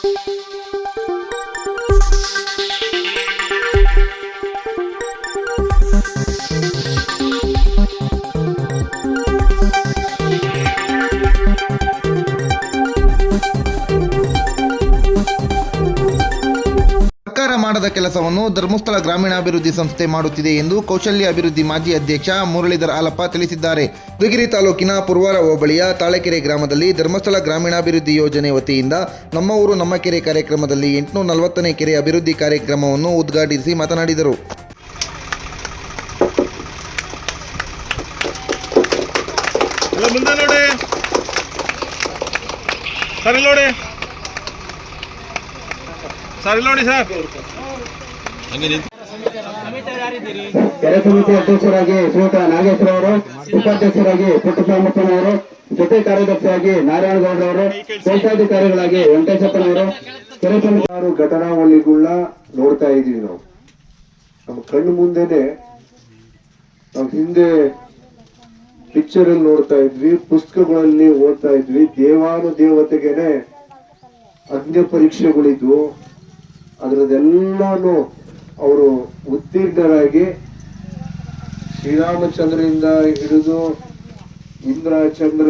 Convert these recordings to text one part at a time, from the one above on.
ಸರ್ಕಾರ ಮಾಡದ ಕೆಲಸವನ್ನು ಧರ್ಮಸ್ಥಳ ಗ್ರಾಮೀಣಾಭಿವೃದ್ಧಿ ಸಂಸ್ಥೆ ಮಾಡುತ್ತಿದೆ ಎಂದು ಕೌಶಲ್ಯ ಅಭಿವೃದ್ಧಿ ಮಾಜಿ ಅಧ್ಯಕ್ಷ ಮುರಳೀಧರ್ ಆಲಪ್ಪ ತಿಳಿಸಿದ್ದಾರೆ. ಉದಗಿರಿ ತಾಲೂಕಿನ ಪುರವಾರ ಹೋಬಳಿಯ ತಾಳೆಕೆರೆ ಗ್ರಾಮದಲ್ಲಿ ಧರ್ಮಸ್ಥಳ ಗ್ರಾಮೀಣಾಭಿವೃದ್ಧಿ ಯೋಜನೆ ವತಿಯಿಂದ ನಮ್ಮ ಊರು ನಮ್ಮ ಕೆರೆ ಕಾರ್ಯಕ್ರಮದಲ್ಲಿ 840ನೇ ಕೆರೆ ಅಭಿವೃದ್ಧಿ ಕಾರ್ಯಕ್ರಮವನ್ನು ಉದ್ಘಾಟಿಸಿ ಮಾತನಾಡಿದರು. ಕೆರೆ ಸಮಿತಿ ಅಧ್ಯಕ್ಷರಾಗಿ ಶ್ರೀಯುತ ನಾಗೇಶ್ವರವರು, ಉಪಾಧ್ಯಕ್ಷರಾಗಿ ಪುಟ್ಟಸ್ವಾಮಪ್ಪನವರು, ಜೊತೆ ಕಾರ್ಯದರ್ಶಿಯಾಗಿ ನಾರಾಯಣಗೌಡರವರು, ಕೋಶಾಧಿಕಾರಿಗಳಾಗಿ ವೆಂಕಟೇಶಪ್ಪನವರು, ಕೆರೆ ಸಮಿತಿ ಘಟನಾವಳಿಗಳನ್ನ ನೋಡ್ತಾ ಇದೀವಿ. ನಾವು ನಮ್ಮ ಕಣ್ಣು ಮುಂದೆನೆ ನಾವು ಹಿಂದೆ ಪಿಕ್ಚರ್ ಅಲ್ಲಿ ನೋಡ್ತಾ ಇದ್ವಿ, ಪುಸ್ತಕಗಳಲ್ಲಿ ಓದ್ತಾ ಇದ್ವಿ. ದೇವಾನುದೇವತೆಗೆನೆ ಅಗ್ನಿ ಪರೀಕ್ಷೆಗಳಿದ್ವು. ಅದರದೆಲ್ಲಾನು ಅವರು ಉತ್ತೀರ್ಣರಾಗಿ ಶ್ರೀರಾಮಚಂದ್ರನಿಂದ ಹಿಡಿದು ಇಂದ್ರ, ಚಂದ್ರ,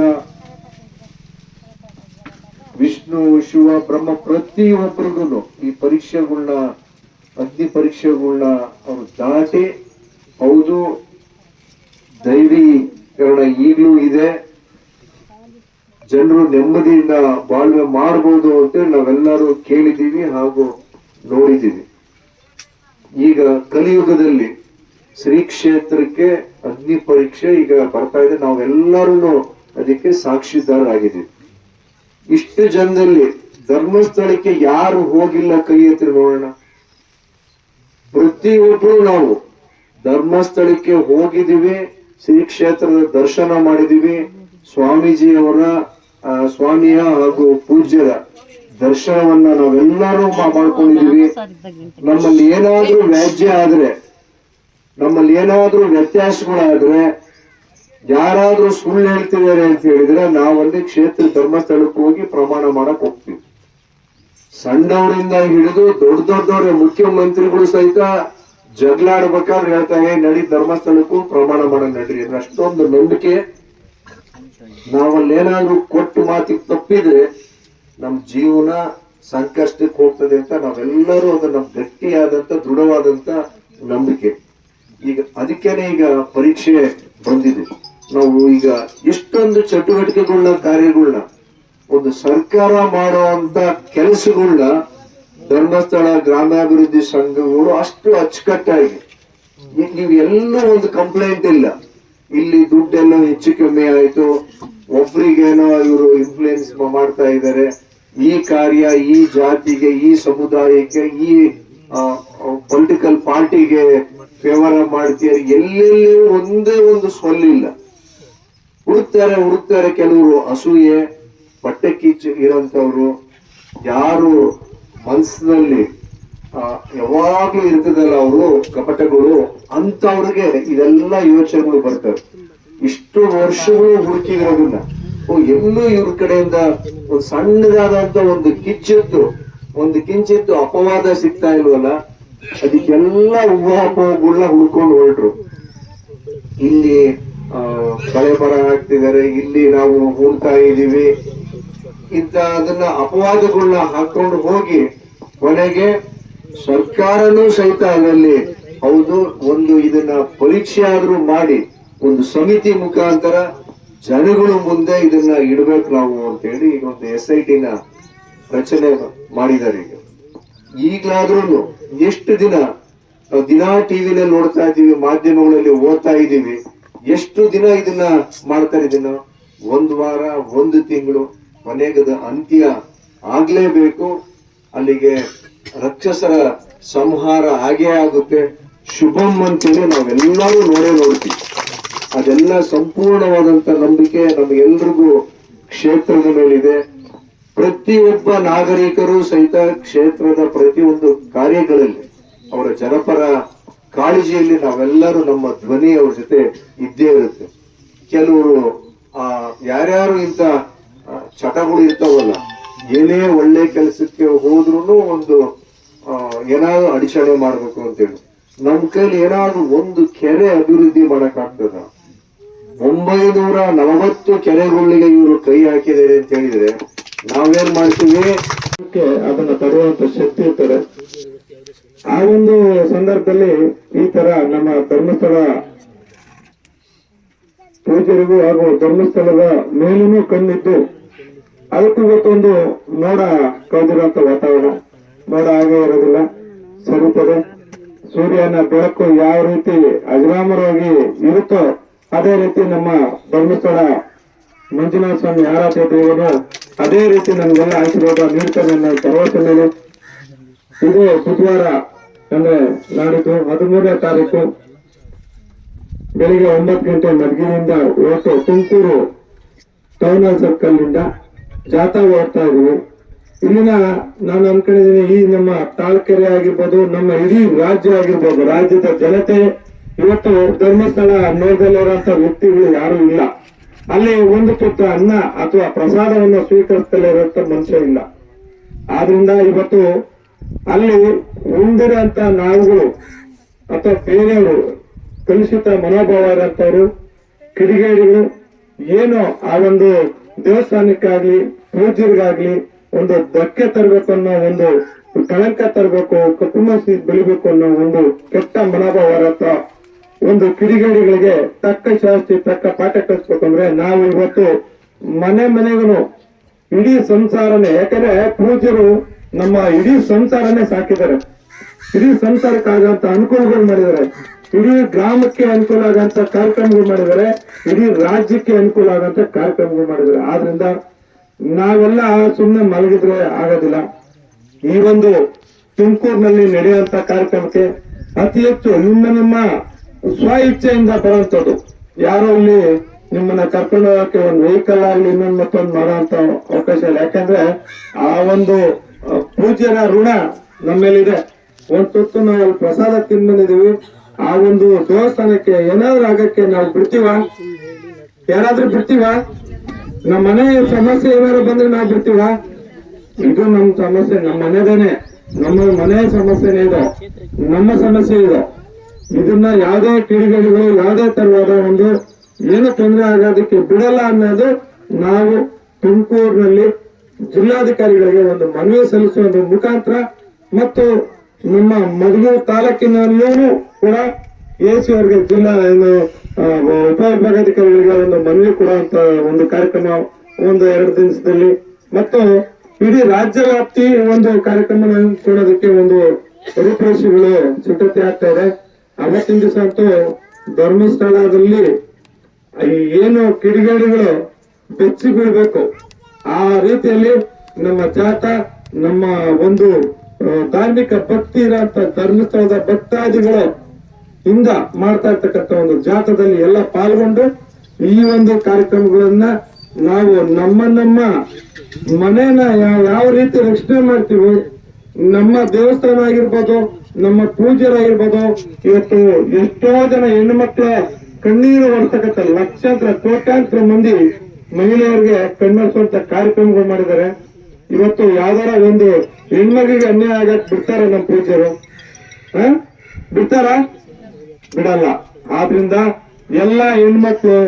ವಿಷ್ಣು, ಶಿವ, ಬ್ರಹ್ಮ ಪ್ರತಿಯೊಬ್ಬರಿಗೂ ಈ ಪರೀಕ್ಷೆಗಳನ್ನ, ಅಗ್ನಿ ಪರೀಕ್ಷೆಗಳನ್ನ ಅವರು ದಾಟಿ, ಹೌದು ದೈವೀಕರಣ ಈಗಲೂ ಇದೆ, ಜನರು ನೆಮ್ಮದಿಯಿಂದ ಬಾಳ್ವೆ ಮಾಡಬಹುದು ಅಂತ ನಾವೆಲ್ಲರೂ ಕೇಳಿದೀವಿ ಹಾಗೂ ನೋಡಿದೀವಿ. ಈಗ ಕಲಿಯುಗದಲ್ಲಿ ಶ್ರೀ ಕ್ಷೇತ್ರಕ್ಕೆ ಅಗ್ನಿ ಪರೀಕ್ಷೆ ಈಗ ಬರ್ತಾ ಇದೆ. ನಾವೆಲ್ಲರೂ ಅದಕ್ಕೆ ಸಾಕ್ಷಿದಾರರಾಗಿದ್ದೀವಿ. ಇಷ್ಟು ಜನದಲ್ಲಿ ಧರ್ಮಸ್ಥಳಕ್ಕೆ ಯಾರು ಹೋಗಿಲ್ಲ ಕೈ ಎತ್ತಿ ನೋಡೋಣ. ಪ್ರತಿಯೊಬ್ಬರು ನಾವು ಧರ್ಮಸ್ಥಳಕ್ಕೆ ಹೋಗಿದ್ದೀವಿ, ಶ್ರೀ ಕ್ಷೇತ್ರದ ದರ್ಶನ ಮಾಡಿದೀವಿ, ಸ್ವಾಮೀಜಿಯವರ ಸ್ವಾಮಿಯ ಹಾಗೂ ಪೂಜ್ಯರ ದರ್ಶನವನ್ನ ನಾವೆಲ್ಲರೂ ಮಾಡ್ಕೊಂಡಿದೀವಿ. ನಮ್ಮಲ್ಲಿ ಏನಾದ್ರೂ ವ್ಯಾಜ್ಯ ಆದ್ರೆ, ನಮ್ಮಲ್ಲಿ ಏನಾದ್ರೂ ವ್ಯತ್ಯಾಸಗಳಾದ್ರೆ, ಯಾರಾದ್ರೂ ಸುಳ್ಳು ಹೇಳ್ತಿದ್ದಾರೆ ಅಂತ ಹೇಳಿದ್ರೆ ನಾವಲ್ಲಿ ಕ್ಷೇತ್ರ ಧರ್ಮಸ್ಥಳಕ್ಕೆ ಹೋಗಿ ಪ್ರಮಾಣ ಮಾಡಕ್ ಹೋಗ್ತೀವಿ. ಸಣ್ಣವರಿಂದ ಹಿಡಿದು ದೊಡ್ಡ ದೊಡ್ಡವ್ರೆ ಮುಖ್ಯಮಂತ್ರಿಗಳು ಸಹಿತ ಜಗಳಾಡ್ಬೇಕಾದ್ರೆ ಹೇಳ್ತಾರೆ, ನಡಿ ಧರ್ಮಸ್ಥಳಕ್ಕೂ ಪ್ರಮಾಣ ಮಾಡಕ್ ನಡ್ರಿ. ಅಷ್ಟೊಂದು ನಂಬಿಕೆ. ನಾವಲ್ಲೇನಾದ್ರೂ ಕೊಟ್ಟು ಮಾತಿಗೆ ತಪ್ಪಿದ್ರೆ ನಮ್ ಜೀವನ ಸಂಕಷ್ಟಕ್ಕೆ ಹೋಗ್ತದೆ ಅಂತ ನಾವೆಲ್ಲರೂ ಅದನ್ನ ಗಟ್ಟಿಯಾದಂತ ದೃಢವಾದಂತ ನಂಬಿಕೆ. ಈಗ ಅದಕ್ಕೇನೆ ಈಗ ಪರೀಕ್ಷೆ ಬಂದಿದೆ. ನಾವು ಈಗ ಎಷ್ಟೊಂದು ಚಟುವಟಿಕೆಗಳನ್ನ, ಕಾರ್ಯಗಳನ್ನ, ಒಂದು ಸರ್ಕಾರ ಮಾಡುವಂತ ಕೆಲಸಗಳನ್ನ ಧರ್ಮಸ್ಥಳ ಗ್ರಾಮಾಭಿವೃದ್ಧಿ ಸಂಘಗಳು ಅಷ್ಟು ಅಚ್ಚುಕಟ್ಟಾಗಿ, ನೀವು ಎಲ್ಲೂ ಒಂದು ಕಂಪ್ಲೇಂಟ್ ಇಲ್ಲ. ಇಲ್ಲಿ ದುಡ್ಡೆಲ್ಲ ಹೆಚ್ಚು ಕಮ್ಮಿ ಆಯ್ತು, ಒಬ್ರಿಗೇನೋ ಇವರು ಇನ್ಫ್ಲೂಯೆನ್ಸ್ ಮಾಡ್ತಾ ಇದ್ದಾರೆ, ಈ ಕಾರ್ಯ ಈ ಜಾತಿಗೆ, ಈ ಸಮುದಾಯಕ್ಕೆ, ಈ ಪೊಲಿಟಿಕಲ್ ಪಾರ್ಟಿಗೆ ಫೇವರ್ ಮಾಡ್ತೀರಿ. ಎಲ್ಲೆಲ್ಲಿ ಒಂದೇ ಒಂದು ಸೊಲ್ಲಿಲ್ಲ. ಹುಡುಕ್ತಾರೆ ಕೆಲವರು ಅಸೂಯೆ, ಬಟ್ಟೆ ಕಿಚ್ಚು ಇರೋಂಥವ್ರು, ಯಾರು ಮನಸ್ಸಿನಲ್ಲಿ ಯಾವಾಗ್ಲೂ ಇರ್ತದಲ್ಲ ಅವರು ಕಪಟಗಳು, ಅಂತವ್ರಿಗೆ ಇದೆಲ್ಲ ಯೋಚನೆಗಳು ಬರ್ತವೆ. ಇಷ್ಟು ವರ್ಷಗಳು ಹುಡುಕಿರೋದನ್ನ ಎಲ್ಲೂ ಇವ್ರ ಕಡೆಯಿಂದ ಒಂದು ಸಣ್ಣದಾದಂತ ಒಂದು ಕಿಂಚಿತ್ತು ಅಪವಾದ ಸಿಗ್ತಾ ಇಲ್ವಲ್ಲ, ಅದಕ್ಕೆಲ್ಲ ಊಹಾಪೋಹಗಳನ್ನ ಹುಡ್ಕೊಂಡು ಹೊರಟ್ರು. ಇಲ್ಲಿ ಕಳೆ ಬರ ಹಾಕ್ತಿದ್ದಾರೆ, ಇಲ್ಲಿ ನಾವು ಹೂಡ್ತಾ ಇದೀವಿ, ಇಂತ ಅದನ್ನ ಅಪವಾದಗಳನ್ನ ಹಾಕೊಂಡು ಹೋಗಿ ಕೊನೆಗೆ ಸರ್ಕಾರನೂ ಸಹಿತ ಅದರಲ್ಲಿ ಹೌದು ಒಂದು ಇದನ್ನ ಪರೀಕ್ಷೆ ಆದ್ರೂ ಮಾಡಿ ಒಂದು ಸಮಿತಿ ಮುಖಾಂತರ ಜನಗಳು ಮುಂದೆ ಇದನ್ನ ಇಡ್ಬೇಕು ನಾವು ಅಂತ ಹೇಳಿ ಈಗ ಒಂದು SIT ನ ರಚನೆ ಮಾಡಿದ್ದಾರೆ. ಈಗಲಾದ್ರೂ ಎಷ್ಟು ದಿನ ನಾವು ದಿನಾ ಟಿವಿನಲ್ಲಿ ನೋಡ್ತಾ ಇದ್ದೀವಿ, ಮಾಧ್ಯಮಗಳಲ್ಲಿ ಓದ್ತಾ ಇದ್ದೀವಿ, ಎಷ್ಟು ದಿನ ಇದನ್ನ ಮಾಡ್ತಾರೆ. ಇದನ್ನ 1 ವಾರ 1 ತಿಂಗಳು, ಕೊನೆಗದ ಅಂತ್ಯ ಆಗ್ಲೇಬೇಕು. ಅಲ್ಲಿಗೆ ರಾಕ್ಷಸರ ಸಂಹಾರ ಆಗೇ ಆಗುತ್ತೆ. ಶುಭಂ ಅಂತೇಳಿ ನಾವೆಲ್ಲರೂ ನೋಡ್ತೀವಿ. ಅದೆಲ್ಲ ಸಂಪೂರ್ಣವಾದಂತ ನಂಬಿಕೆ ನಮಗೆಲ್ರಿಗೂ ಕ್ಷೇತ್ರದ ಮೇಲಿದೆ. ಪ್ರತಿಯೊಬ್ಬ ನಾಗರಿಕರು ಸಹಿತ ಕ್ಷೇತ್ರದ ಪ್ರತಿಯೊಂದು ಕಾರ್ಯಗಳಲ್ಲಿ ಅವರ ಜನಪರ ಕಾಳಜಿಯಲ್ಲಿ ನಾವೆಲ್ಲರೂ ನಮ್ಮ ಧ್ವನಿ ಅವ್ರ ಜೊತೆ ಇದ್ದೇ ಇರುತ್ತೆ. ಕೆಲವರು ಯಾರ್ಯಾರು ಇಂತ ಚಟಗಳು ಇರ್ತಾವಲ್ಲ, ಏನೇ ಒಳ್ಳೆ ಕೆಲಸಕ್ಕೆ ಹೋದ್ರೂ ಒಂದು ಏನಾದ್ರು ಅಡಚಣೆ ಮಾಡ್ಬೇಕು ಅಂತೇಳಿ ನಮ್ ಕೈಲಿ ಏನಾದ್ರು ಒಂದು ಕೆರೆ ಅಭಿವೃದ್ಧಿ ಮಾಡಕ್ ಆಗ್ತದ? 940 ಕೆರೆಗಳಿಗೆ ಇವರು ಕೈ ಹಾಕಿದ್ದಾರೆ ಅಂತ ಹೇಳಿದ್ರೆ ನಾವೇನ್ ಮಾಡ್ತೀವಿ? ಅದನ್ನ ತರುವಂತ ಶಕ್ತಿ ಇರ್ತಾರೆ. ಆ ಒಂದು ಸಂದರ್ಭದಲ್ಲಿ ಈ ತರ ನಮ್ಮ ಧರ್ಮಸ್ಥಳ ಪೂಜರಿಗೂ ಹಾಗೂ ಧರ್ಮಸ್ಥಳದ ಮೇಲೂ ಕಣ್ಣಿದ್ದು ಅದಕ್ಕೂ ಇವತ್ತೊಂದು ಮೋಡ ಕಳೆದಿರುವಂತ ವಾತಾವರಣ. ಮೋಡ ಹಾಗೆ ಇರೋದಿಲ್ಲ, ಸರಿತದೆ. ಸೂರ್ಯನ ಬೆಳಕು ಯಾವ ರೀತಿ ಅಜರಾಮರವಾಗಿ ಇರುತ್ತೋ ಅದೇ ರೀತಿ ನಮ್ಮ ಧರ್ಮಸ್ಥಳ ಮಂಜುನಾಥ ಸ್ವಾಮಿ ಆರಾಧ್ಯ ದೇವರು ಅದೇ ರೀತಿ ನಮ್ಗೆಲ್ಲ ಆಶೀರ್ವಾದ ನೀಡ್ತಾನೆ ಅನ್ನೋ ಭರವಸೆ ಮೇಲೆ ಇದು ಬುಧವಾರ ಅಂದ್ರೆ ನಾಡಿದ್ದು 13ನೇ ತಾರೀಕು ಬೆಳಿಗ್ಗೆ 9 ಗಂಟೆ ಮಡ್ಗಿನಿಂದ ಹೊರಟು ತುಮಕೂರು ಟೌನ್ ಹಾಲ್ ಸರ್ಕಲ್ ನಿಂದ ಜಾಥಾ ಓಡ್ತಾ ಇದೀವಿ. ಇಲ್ಲಿನ ನಾನು ಅನ್ಕೊಂಡಿದ್ದೀನಿ, ಈ ನಮ್ಮ ತಾಳ್ಕೆರೆ ಆಗಿರ್ಬೋದು, ನಮ್ಮ ಇಡೀ ರಾಜ್ಯ ಆಗಿರ್ಬೋದು, ರಾಜ್ಯದ ಜನತೆ ಇವತ್ತು ಧರ್ಮಸ್ಥಳ ನೋಡದಲ್ಲಿರುವಂತ ವ್ಯಕ್ತಿಗಳು ಯಾರು ಇಲ್ಲ. ಅಲ್ಲಿ ಒಂದು ತುತ್ತು ಅನ್ನ ಅಥವಾ ಪ್ರಸಾದವನ್ನು ಸ್ವೀಕರಿಸಲಿರುವಂತ ಮನುಷ್ಯ ಇಲ್ಲ. ಆದ್ರಿಂದ ಇವತ್ತು ಅಲ್ಲಿ ಉಂದಿರಂತ ನಾವುಗಳು ಅಥವಾ ಬೇರೆಯವರು ಕಲುಷಿತ ಮನೋಭಾವ ಇರೋಂಥವ್ರು ಕಿಡಿಗೇಡಿಗಳು ಏನೋ ಆ ಒಂದು ದೇವಸ್ಥಾನಕ್ಕಾಗ್ಲಿ ಪೂಜೆಗಾಗ್ಲಿ ಒಂದು ಧಕ್ಕೆ ತರಬೇಕು ಅನ್ನೋ ಒಂದು ಕಳಂಕ ತರಬೇಕು, ಕಪ್ಪುಮಸಿ ಬೆಳಿಬೇಕು ಅನ್ನೋ ಒಂದು ಕೆಟ್ಟ ಮನೋಭಾವ ಇರತ್ತ ಒಂದು ಕಿಡಿಗೇಡಿಗಳಿಗೆ ತಕ್ಕ ಶಾಸ್ತಿ ತಕ್ಕ ಪಾಠ ಕಲಿಸ್ಬೇಕಂದ್ರೆ ನಾವು ಇವತ್ತು ಮನೆಗೂ ಇಡೀ ಸಂಸಾರನೇ, ಯಾಕಂದ್ರೆ ಪೂಜ್ಯರು ನಮ್ಮ ಇಡೀ ಸಂಸಾರನೇ ಸಾಕಿದ್ದಾರೆ. ಇಡೀ ಸಂಸಾರಕ್ಕಾಗಂತ ಅನುಕೂಲಗಳು ಮಾಡಿದ್ದಾರೆ, ಇಡೀ ಗ್ರಾಮಕ್ಕೆ ಅನುಕೂಲ ಆಗಂತ ಕಾರ್ಯಕ್ರಮಗಳು ಮಾಡಿದ್ದಾರೆ, ಇಡೀ ರಾಜ್ಯಕ್ಕೆ ಅನುಕೂಲ ಆಗಂತ ಕಾರ್ಯಕ್ರಮಗಳು ಮಾಡಿದ್ದಾರೆ. ಆದ್ರಿಂದ ನಾವೆಲ್ಲ ಸುಮ್ಮನೆ ಮಲಗಿದ್ರೆ ಆಗೋದಿಲ್ಲ. ಈ ಒಂದು ತುಮಕೂರಿನಲ್ಲಿ ನಡೆಯುವಂತ ಕಾರ್ಯಕ್ರಮಕ್ಕೆ ಅತಿ ಹೆಚ್ಚು ನಿಮ್ಮ ಸ್ವ ಇಚ್ಛೆಯಿಂದ ಬರುವಂತದ್ದು. ಯಾರೋ ಇಲ್ಲಿ ನಿಮ್ಮನ್ನ ಕರ್ಕೊಂಡು ಹೋಗಕ್ಕೆ ಒಂದು ವೆಹಿಕಲ್ ಆಗ್ಲಿ ಇನ್ನೊಂದು ಮತ್ತೊಂದು ಮಾಡುವಂತ ಅವಕಾಶ ಇಲ್ಲ. ಯಾಕಂದ್ರೆ ಆ ಒಂದು ಪೂಜ್ಯರ ಋಣ ನಮ್ಮೇಲಿದೆ. ಒಂದ್ ತುತ್ತು ನಾವು ಅಲ್ಲಿ ಪ್ರಸಾದ ತಿಂದು ಬಂದಿದೀವಿ. ಆ ಒಂದು ದೇವಸ್ಥಾನಕ್ಕೆ ಏನಾದ್ರು ಆಗಕ್ಕೆ ನಾವು ಬಿಡ್ತೀವ? ಯಾರಾದ್ರೂ ಬಿಡ್ತೀವ? ನಮ್ಮ ಮನೆ ಸಮಸ್ಯೆ ಏನಾದ್ರು ಬಂದ್ರೆ ನಾವು ಬಿಡ್ತೀವ? ಇದು ನಮ್ ಸಮಸ್ಯೆ, ನಮ್ಮ ಮನೆದೇನೆ, ನಮ್ಮ ಮನೆ ಸಮಸ್ಯೆನೇ ಇದೆ, ನಮ್ಮ ಸಮಸ್ಯೆ ಇದೆ. ಇದನ್ನ ಯಾವುದೇ ಕಿಡಿಗೇಡಿಗಳು ಯಾವುದೇ ತರವಾದ ಒಂದು ಏನು ತೊಂದರೆ ಆಗೋದಕ್ಕೆ ಬಿಡಲ್ಲ ಅನ್ನೋದು ನಾವು ತುಮಕೂರಿನಲ್ಲಿ ಜಿಲ್ಲಾಧಿಕಾರಿಗಳಿಗೆ ಒಂದು ಮನವಿ ಸಲ್ಲಿಸುವ ಮುಖಾಂತರ ಮತ್ತು ನಮ್ಮ ಮಧುಗಿರಿ ತಾಲೂಕಿನಲ್ಲೂ ಕೂಡ ಎಸಿ ಅವರಿಗೆ ಜಿಲ್ಲಾ ಉಪವಿಭಾಗಾಧಿಕಾರಿಗಳಿಗೆ ಒಂದು ಮನವಿ ಕೊಡುವಂತ ಒಂದು ಕಾರ್ಯಕ್ರಮ ಒಂದು 2 ದಿವಸದಲ್ಲಿ ಮತ್ತು ಇಡೀ ರಾಜ್ಯ ವ್ಯಾಪ್ತಿ ಒಂದು ಕಾರ್ಯಕ್ರಮ ಕೊಡೋದಕ್ಕೆ ಒಂದು ರೂಪರೇಷೆಗಳು ಸಿದ್ಧತೆ ಆಗ್ತಾ ಇದೆ. ಅವತ್ತಿನ ದಿವಸ ಅಂತೂ ಧರ್ಮಸ್ಥಳದಲ್ಲಿ ಏನು ಕಿಡಿಗೇಡಿಗಳು ಬೆಚ್ಚಿ ಬೀಳ್ಬೇಕು ಆ ರೀತಿಯಲ್ಲಿ ನಮ್ಮ ಜಾಥಾ, ನಮ್ಮ ಒಂದು ಧಾರ್ಮಿಕ ಭಕ್ತಿ ಇರೋಂತ ಧರ್ಮಸ್ಥಳದ ಭಕ್ತಾದಿಗಳು ಇಂದ ಮಾಡ್ತಾ ಇರ್ತಕ್ಕಂಥ ಒಂದು ಜಾಥಾದಲ್ಲಿ ಎಲ್ಲ ಪಾಲ್ಗೊಂಡು ಈ ಒಂದು ಕಾರ್ಯಕ್ರಮಗಳನ್ನ ನಾವು ನಮ್ಮ ಮನೇನ ಯಾವ ರೀತಿ ರಕ್ಷಣೆ ಮಾಡ್ತೀವಿ, ನಮ್ಮ ದೇವಸ್ಥಾನ ಆಗಿರ್ಬೋದು, ನಮ್ಮ ಪೂಜ್ಯರಾಗಿರ್ಬೋದು, ಇವತ್ತು ಎಷ್ಟೋ ಜನ ಹೆಣ್ಣು ಮಕ್ಕಳ ಕಣ್ಣೀರು ಬರ್ತಕ್ಕಂಥ ಲಕ್ಷಾಂತರ ಕೋಟ್ಯಾಂತರ ಮಂದಿ ಮಹಿಳೆಯರಿಗೆ ಕಣ್ಣರಿಸುವಂತ ಕಾರ್ಯಕ್ರಮಗಳು ಮಾಡಿದ್ದಾರೆ. ಇವತ್ತು ಯಾವ್ದಾರ ಒಂದು ಹೆಣ್ಮಗಿಗೆ ಅನ್ಯಾಯ ಆಗಕ್ ಬಿಡ್ತಾರ ನಮ್ಮ ಪೂಜ್ಯರು? ಬಿಡ್ತಾರ? ಬಿಡಲ್ಲ. ಆದ್ರಿಂದ ಎಲ್ಲಾ ಹೆಣ್ಮಕ್ಳು,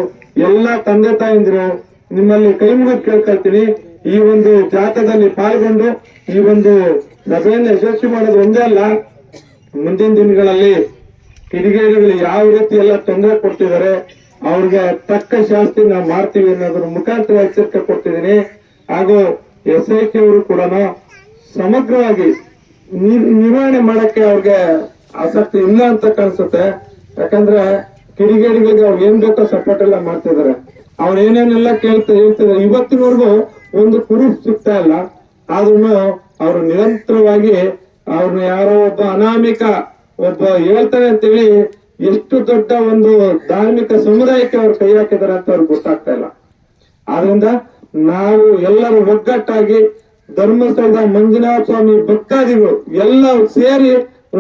ಎಲ್ಲಾ ತಂದೆ ತಾಯಂದಿರು ನಿಮ್ಮಲ್ಲಿ ಕೈ ಮುಗಿದು ಕೇಳ್ಕೊಳ್ತೀನಿ, ಈ ಒಂದು ಜಾಥಾದಲ್ಲಿ ಪಾಲ್ಗೊಂಡು ಈ ಒಂದು ಸಭೆಯನ್ನು ಯಶಸ್ವಿ ಮಾಡೋದು ಒಂದೇ ಅಲ್ಲ, ಮುಂದಿನ ದಿನಗಳಲ್ಲಿ ಕಿಡಿಗೇಡಿಗಳು ಯಾವ ರೀತಿ ಎಲ್ಲ ತೊಂದರೆ ಕೊಡ್ತಿದ್ದಾರೆ ಅವ್ರಿಗೆ ತಕ್ಕ ಶಾಸ್ತಿ ನಾವು ಮಾಡ್ತೀವಿ ಅನ್ನೋದ್ರ ಮುಖಾಂತರ ಎಚ್ಚರಿಕೆ ಕೊಡ್ತಿದ್ದೀನಿ. ಹಾಗೂ SIT ಅವರು ಕೂಡ ಸಮಗ್ರವಾಗಿ ನಿರ್ವಹಣೆ ಮಾಡಕ್ಕೆ ಅವ್ರಿಗೆ ಆಸಕ್ತಿ ಇಲ್ಲ ಅಂತ ಕಾಣಿಸುತ್ತೆ. ಯಾಕಂದ್ರೆ ಕಿಡಿಗೇಡಿಗಳಿಗೆ ಅವ್ರು ಏನ್ ಬೇಕೋ ಸಪೋರ್ಟ್ ಎಲ್ಲ ಮಾಡ್ತಿದ್ದಾರೆ, ಅವ್ರು ಏನೇನೆಲ್ಲ ಹೇಳ್ತಿದ್ದಾರೆ. ಇವತ್ತಿನವರೆಗೂ ಒಂದು ಪ್ರೂಫ್ ಸಿಗ್ತಾ ಇಲ್ಲ. ಆದ್ರೂ ಅವ್ರು ನಿರಂತರವಾಗಿ ಅವ್ರನ್ನ ಯಾರೋ ಒಬ್ಬ ಅನಾಮಿಕ ಒಬ್ಬ ಹೇಳ್ತಾನೆ ಅಂತೇಳಿ ಎಷ್ಟು ದೊಡ್ಡ ಒಂದು ಧಾರ್ಮಿಕ ಸಮುದಾಯಕ್ಕೆ ಅವ್ರು ಕೈ ಹಾಕಿದಾರೆ ಅಂತ ಅವ್ರಿಗೆ ಗೊತ್ತಾಗ್ತಾ ಇಲ್ಲ. ಆದ್ರಿಂದ ನಾವು ಎಲ್ಲರೂ ಒಗ್ಗಟ್ಟಾಗಿ ಧರ್ಮಸ್ಥಳದ ಮಂಜುನಾಥ ಸ್ವಾಮಿ ಭಕ್ತಾದಿಗಳು ಎಲ್ಲ ಸೇರಿ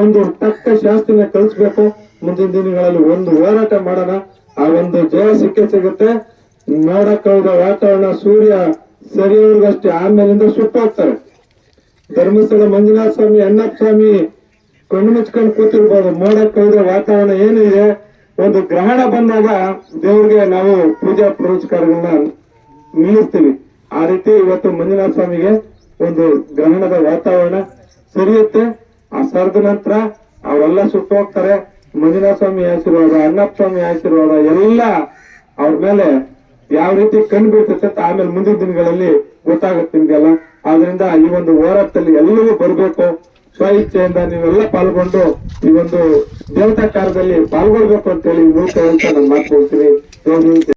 ಒಂದು ತಕ್ಕ ಶಾಸ್ತಿನ ಕಲಿಸ್ಬೇಕು. ಮುಂದಿನ ದಿನಗಳಲ್ಲಿ ಒಂದು ಹೋರಾಟ ಮಾಡೋಣ, ಆ ಒಂದು ಜಯ ಸಿಕ್ಕೇ ಸಿಗುತ್ತೆ. ನೋಡಕ್ ಹೋದ ವಾತಾವರಣ, ಸೂರ್ಯ ಸರಿ ಅವ್ರಿಗಷ್ಟೇ, ಆಮೇಲಿಂದ ಸುಟ್ಟು ಹೋಗ್ತಾರೆ. ಧರ್ಮಸ್ಥಳ ಮಂಜುನಾಥ ಸ್ವಾಮಿ, ಅಣ್ಣಪ್ಪ ಸ್ವಾಮಿ ಕಣ್ಣು ಮುಚ್ಕೊಂಡು ಕೂತಿರ್ಬೋದು. ಮೋಡ ಕವಿದ ವಾತಾವರಣ ಏನಿದೆ, ಒಂದು ಗ್ರಹಣ ಬಂದಾಗ ದೇವ್ರಿಗೆ ನಾವು ಪೂಜಾ ಪುರಸ್ಕಾರಗಳನ್ನ ನಿಲ್ಲಿಸ್ತೀವಿ. ಆ ರೀತಿ ಇವತ್ತು ಮಂಜುನಾಥ ಸ್ವಾಮಿಗೆ ಒಂದು ಗ್ರಹಣದ ವಾತಾವರಣ ಸರಿಯುತ್ತೆ. ಆ ಸರಿದ ನಂತರ ಅವರೆಲ್ಲ ಸುಟ್ಟು ಹೋಗ್ತಾರೆ. ಮಂಜುನಾಥ ಸ್ವಾಮಿ ಆಶೀರ್ವಾದ, ಅಣ್ಣಪ್ಪ ಸ್ವಾಮಿ ಆಶೀರ್ವಾದ ಎಲ್ಲ ಅವ್ರ ಮೇಲೆ ಯಾವ ರೀತಿ ಕಣ್ಣು ಬೀಳ್ತೈತೆ ಅಂತ ಆಮೇಲೆ ಮುಂದಿನ ದಿನಗಳಲ್ಲಿ ಗೊತ್ತಾಗುತ್ತೆ ನಿಮ್ಗೆಲ್ಲ. ಆದ್ರಿಂದ ಈ ಒಂದು ಹೋರಾಟದಲ್ಲಿ ಎಲ್ಲವೂ ಬರ್ಬೇಕು, ಸ್ವ ಇಚ್ಛೆಯಿಂದ ನೀವೆಲ್ಲ ಪಾಲ್ಗೊಂಡು ಈ ಒಂದು ದೇವತಾ ಕಾರ್ಯದಲ್ಲಿ ಪಾಲ್ಗೊಳ್ಬೇಕು ಅಂತ ಹೇಳಿ ಮೂಲಕ ಹೇಳ್ತಾ ನಾನು ಮಾತು ಹೋಗ್ತೀನಿ.